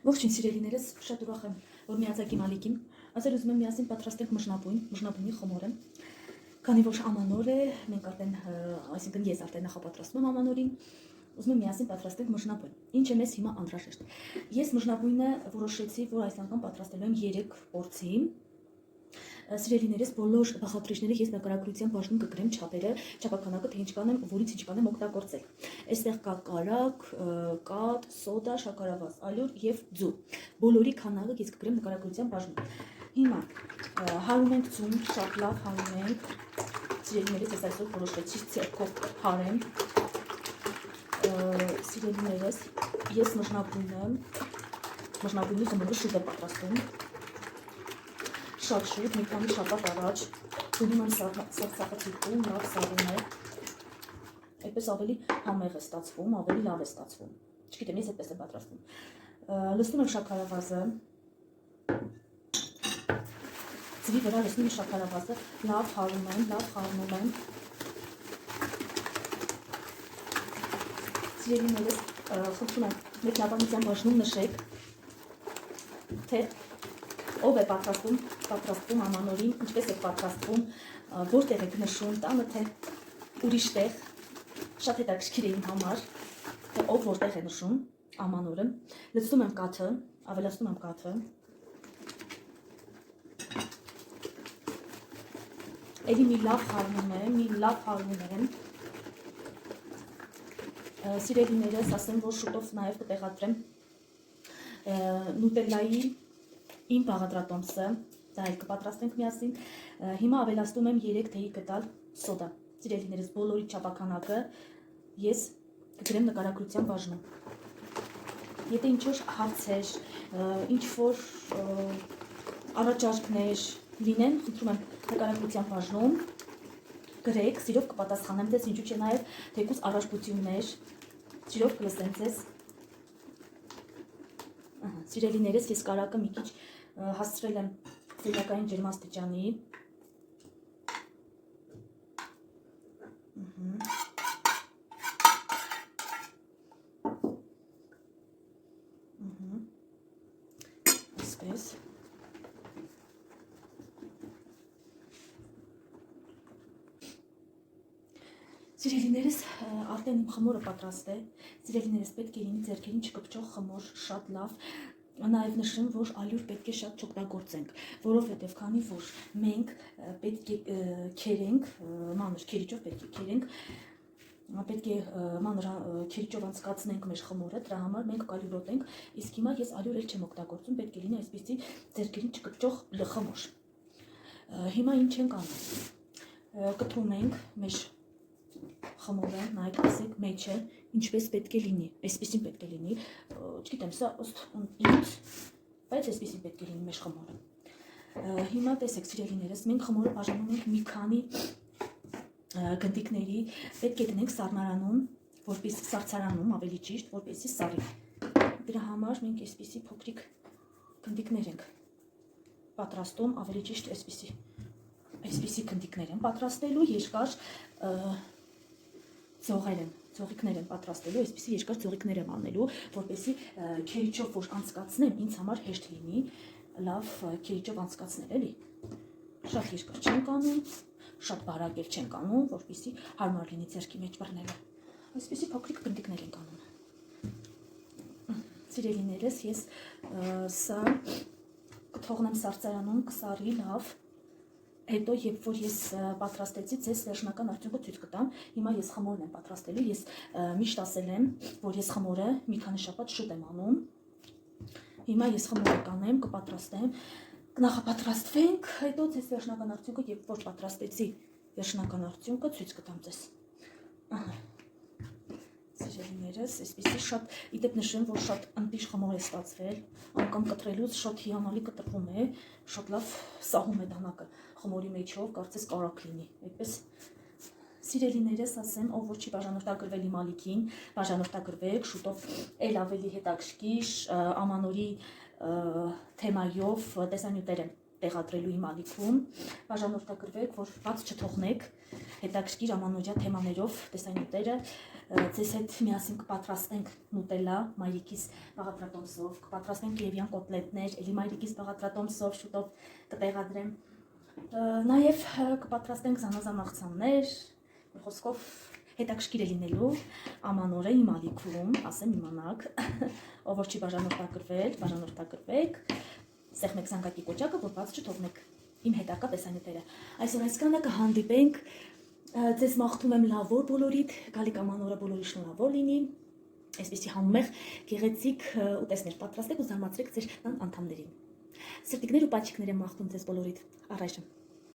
Ողջույն սիրելիներս, շատ ուրախ եմ, որ միացաք իմ ալիքին։ Ասել ուզում եմ միասին պատրաստենք մշնաբույնի խմորը։ Քանի որ ամանոր է, մենք արդեն, այսինքն ես արդեն նախապատրաստում եմ ամանորին, ուզում եմ միասին պատրաստենք մշնաբույն։ Ինչ է մեզ հիմա անհրաժեշտ։ Ես մշնաբույնը որոշեցի, որ այս անգամ պատրաստելու եմ 3 պորցի։ Սիրելիներս, բոլոր բաղադրիչները ես նկարագրության բաժնում կգրեմ չափերը, չափականակը, թե ինչ կանեմ, որից ինչ կանեմ օգտագործել։ Այստեղ կա կարագ, կաթ, սոդա, շաքարավազ, ալյուր եւ ձու։ Բոլորի քանակը ես կգրեմ նկարագրության բաժնում։ Հիմա հարում ենք ձուն, շատ լավ հարում ենք։ Սիրելիներս, ես այսօր որոշեցի ցերկով հարեմ։ Սիրելիներս, ես մշնաբույնի խմորը շուտ եմ պատրաստում։ Շատ շուտ, մի քանի շաբաթ առաջ, դնում եմ սաղցակցիկում, լավ սառում է, այդպես ավելի համեղ է ստացվում, ավելի լավ է ստացվում, չգիտեմ, ես այդպես եմ պատրաստում, լցնում եմ շաքարավազը, ձվի վրա լցնում եմ շաքարավազը, լավ հարում եմ, լավ խառնում եմ, սիրելիներս, խնդրում եմ, մեկնաբանության բաժնում նշեք, թե ով է պատրաստվում ամանորին, ինչպես է պատրաստվում, որտեղ եք նշում, տանը թե ուրիշ տեղ, շատ հետաքրքիր է իմ համար, թե ով որտեղ է նշում ամանորը, լցնում եմ կաթը, ավելացնում եմ կաթը, էլի մի լավ հարում եմ, սիրելիներս, ասեմ, որ շուտով նաև կտեղադրեմ նուտելլայի իմ բաղադրատոմսը, դա էլ կպատրաստենք միասին, հիմա ավելացնում եմ 3 թեյի կտալ սոդա, սիրելիներս, բոլորի չափականակը ես կգրեմ նկարագրության բաժնում, եթե ինչ-որ հարցեր, ինչ-որ առաջարկներ լինեն, խնդրում եմ նկարագրության բաժնում, գրեք, սիրով կպատասխանեմ ձեզ, ինչու չէ նաև թեկուզ առարկություններ, սիրով կլսեմ ձեզ, սիրելիներս, ես կարակը մի քիչ հասցրել եմ սենյակային ջերմաստիճանի, այսպես, սիրելիներս, արդեն իմ խմորը պատրաստ է, սիրելիներս պետք է լինի ձեռքերին չկպչող խմոր, շատ լավ, նաև նշեմ, որ ալյուր պետք է շատ չօգտագործենք, որովհետև քանի որ մենք պետք է քերենք, մանր քերիչով պետք է քերենք, պետք է մանր քերիչով անցկացնենք մեր խմորը, դրա համար մենք կալյուրոտենք, իսկ հիմա ես ալյուր էլ չեմ օգտագործում, պետք է լինի այսպիսի ձեռքերին չկպչող խմոր։ Հիմա ինչ ենք անում, կտրում ենք մեր խմորը, նայեք, ասեք, մեջը, ինչպես պետք է լինի, այսպիսին պետք է լինի, չգիտեմ, սա ըստ ինձ, բայց այսպիսին պետք է լինի մեր խմորը։ Հիմա տեսեք, սիրելիներս, մենք խմորը բաժանում ենք մի քանի գնդիկների, պետք է դնենք սառնարանում, որպեսզի սառցարանում, ավելի ճիշտ, որպեսզի սառի։ Դրա համար մենք այսպիսի փոքրիկ գնդիկներ ենք պատրաստում, ավելի ճիշտ այսպիսի գնդիկներ են պատրաստելու, երկար ձողիկներ են պատրաստելու, այսպիսի երկար ձողիկներ եմ անելու, որպեսզի քերիչով որ անցկացնեմ, ինձ համար հեշտ լինի, լավ քերիչով անցկացնել, էլի։ Շատ երկար չենք անում, շատ բարակ էլ չենք անում, որպեսզի հարմար լինի ձեռքի մեջ բռնելը։ Այսպիսի փոքրիկ գնդիկներ ենք անում։ Սիրելիներս, ես սա կթողնեմ սառցարանում, կսառի լավ։ Հետո, երբ որ ես պատրաստեցի, ձեզ վերջնական արդյունքը ցույց կտամ, հիմա ես խմորն եմ պատրաստելու, ես միշտ ասել եմ, որ ես խմորը մի քանի շաբաթ շուտ եմ անում, հիմա ես խմորը կանեմ, կպատրաստեմ, կնախապատրաստվենք, հետո ձեզ վերջնական արդյունքը, երբ որ պատրաստեցի վերջնական արդյունքը ցույց կտամ ձեզ։ Սիրելիներս, այսպիսի շատ, իդեպ նշեմ, որ շատ ընտիշ խմոր է ստացվել, անգամ կտրելուց շատ հիանալի կտրվում է, շատ լավ սահում է դանակը խմորի մեջով, կարծես կարակ լինի, այդպես սիրելիներս, ասեմ, ով որ չի բաժանորդագրվել իմ ալիքին, բաժանորդագրվեք, շուտով էլ ավելի հետաքրքիր ամանորի թեմայով տեսանյութեր եմ տեղադրելու իմ ալիքում, բաժանորդագրվեք, որ բաց չթողնեք հետաքրքիր ամանորյա թեմաներով տեսանյութերը, ձեզ հետ միասին կպատրաստենք նուտելա մայրիկիս բաղադրատոմսով, կպատրաստենք Կիևյան կոտլետներ, էլի մայրիկիս բաղադրատոմսով շուտով կտեղադրեմ։ Նաև կպատրաստենք զանազան աղցաններ, խոսքով հետաքրքիր է լինելու ամանորը իմ ալիքում, ասեմ իմանաք, ով որ չի բաժանորդագրվել, բաժանորդագրվեք, սեղմեք զանգակի կոճակը, որ բաց չթողնեք իմ հետակա տեսանյութերը։ Այսօր այսքանը, կհանդիպենք, ձեզ մաղթում եմ լավոր բոլորիդ, գալիք ամանորը բոլորի շնորհավոր լինի, այսպեսի համեղ գեղեցիկ ուտեսներ պատրաստեք ու զարմացրեք ձեր տան անդամներին։ Սրտիկներ ու պաչիկներ եմ մաղթում ձեզ բոլորիդ, առայժմ։